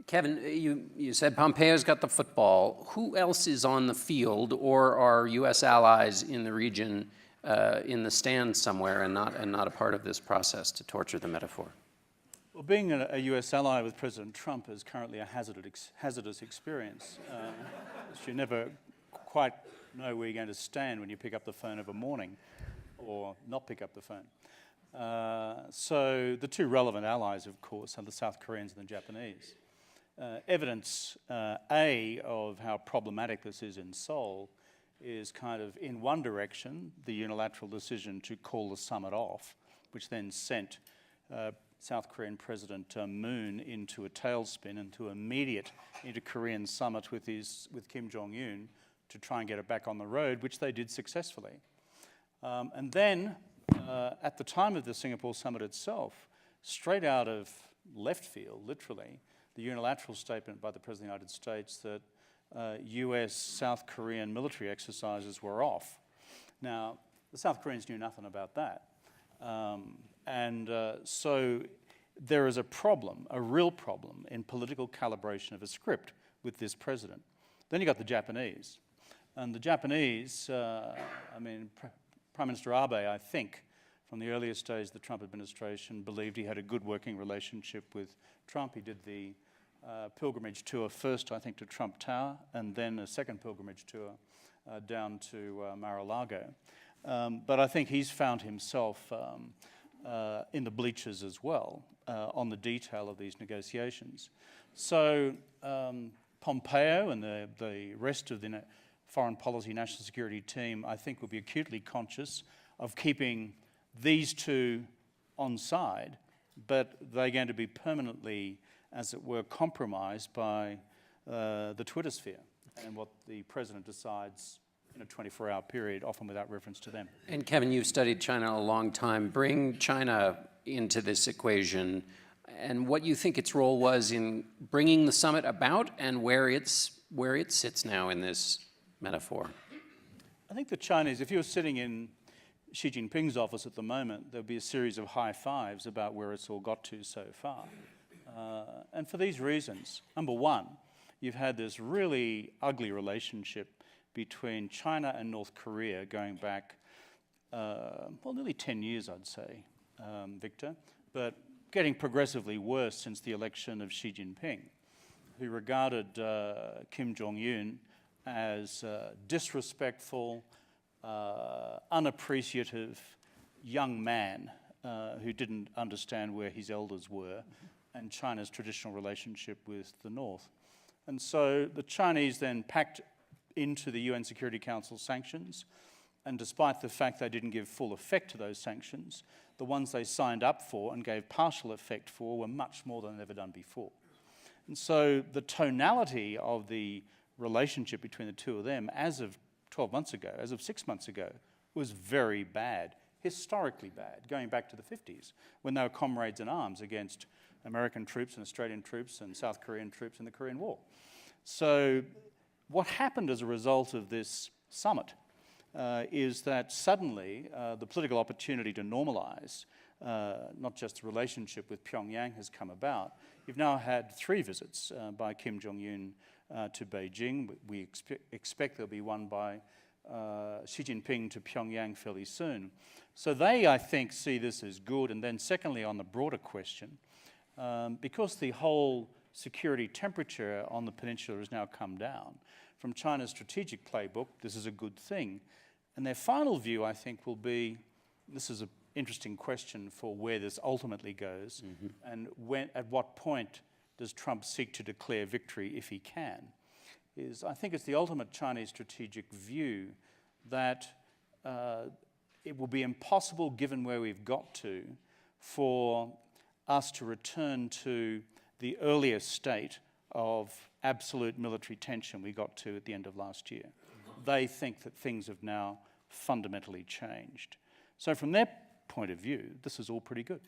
Kevin, you said Pompeo's got the football. Who else is on the field, or are U.S. allies in the region in the stands somewhere and not a part of this process, to torture the metaphor? Well, being a US ally with President Trump is currently a hazardous experience. You never quite know where you're going to stand when you pick up the phone of a morning or not pick up the phone. So the two relevant allies, of course, are the South Koreans and the Japanese. Evidence, A, of how problematic this is in Seoul is kind of, in one direction, the unilateral decision to call the summit off, which then sent South Korean President Moon into a tailspin, into immediate inter-Korean summit with Kim Jong-un to try and get it back on the road, which they did successfully. And then, at the time of the Singapore summit itself, straight out of left field, literally, the unilateral statement by the President of the United States that US-South Korean military exercises were off. Now, the South Koreans knew nothing about that. So there is a problem, a real problem, in political calibration of a script with this president. Then you got the Japanese. And the Japanese, Prime Minister Abe, I think, from the earliest days of the Trump administration, believed he had a good working relationship with Trump. He did the pilgrimage tour first, I think, to Trump Tower, and then a second pilgrimage tour down to Mar-a-Lago. But I think he's found himself in the bleachers as well on the detail of these negotiations. So Pompeo and the rest of the foreign policy national security team, I think, will be acutely conscious of keeping these two on side, but they're going to be permanently, as it were, compromised by the Twitter sphere and what the president decides in a 24-hour period, often without reference to them. And Kevin, you've studied China a long time. Bring China into this equation and what you think its role was in bringing the summit about and where it sits now in this metaphor. I think the Chinese, if you were sitting in Xi Jinping's office at the moment, there'd be a series of high fives about where it's all got to so far. And for these reasons, number one, you've had this really ugly relationship between China and North Korea going back, nearly 10 years, I'd say, Victor, but getting progressively worse since the election of Xi Jinping, who regarded Kim Jong-un as disrespectful, unappreciative young man who didn't understand where his elders were and China's traditional relationship with the North. And so the Chinese then packed into the UN Security Council sanctions, and despite the fact they didn't give full effect to those sanctions, the ones they signed up for and gave partial effect for were much more than they've ever done before. And so the tonality of the relationship between the two of them as of 12 months ago, as of 6 months ago, was very bad, historically bad, going back to the 50s, when they were comrades in arms against American troops and Australian troops and South Korean troops in the Korean War. So what happened as a result of this summit is that suddenly the political opportunity to normalize not just the relationship with Pyongyang has come about. You've now had 3 visits by Kim Jong-un to Beijing. We expect there'll be one by Xi Jinping to Pyongyang fairly soon. So they, I think, see this as good. And then secondly, on the broader question, because the whole security temperature on the peninsula has now come down, from China's strategic playbook, this is a good thing. And their final view, I think, will be, this is an interesting question for where this ultimately goes, and at what point does Trump seek to declare victory if he can, I think it's the ultimate Chinese strategic view that it will be impossible, given where we've got to, for us to return to the earlier state of absolute military tension we got to at the end of last year. They think that things have now fundamentally changed. So from their point of view, this is all pretty good.